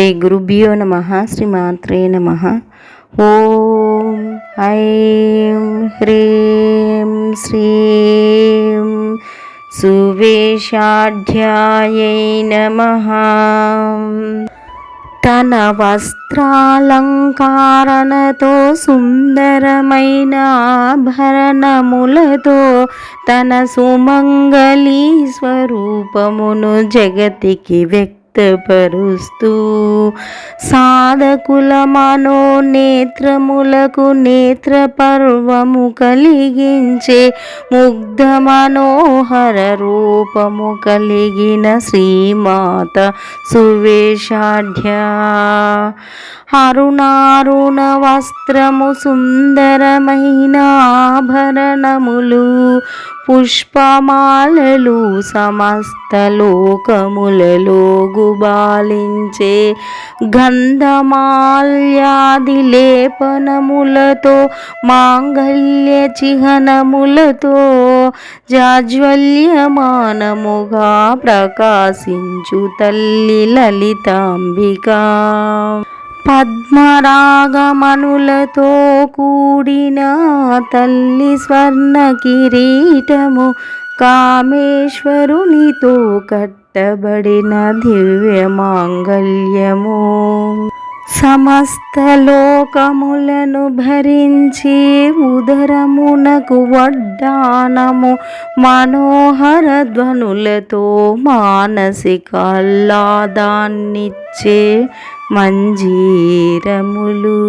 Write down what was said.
శ్రీ గురుభ్యో నమః. శ్రీమాత్రే నమః. ఓం ఐం హ్రీం శ్రీం సువేషాఢ్యాయై నమః. తన వస్త్రాలంకారణతో సుందరమైన ఆభరణములతో తన సుమంగళి స్వరూపమును జగతికి వ్యక్తపరుస్తూ సాధకుల మనోనేత్రములకు నేత్ర పర్వము కలిగించే ముగ్ధ మనోహర రూపము కలిగిన శ్రీమాత సువేషాఢ్య. అరుణారుణ వస్త్రము సుందరమైన ఆభరణములు పుష్పమాలలు సమస్త లోకములలో గుబాలించే గంధమాల్యాది లేపనములతో మాంగళ్య చిహ్నములతో జాజ్వల్యమానముగా ప్రకాశించు తల్లి లలితాంబికా. పద్మరాగమనులతో కూడిన తల్లి స్వర్ణ కిరీటము కామేశ్వరునితో కట్టబడిన దివ్య మాంగళ్యము. సమస్త లోకములను భరించి ఉదరమునకు వడ్డానము మనోహర ధ్వనులతో మానసిక ఆహ్లాదాన్నిచ్చే మంజీరములు.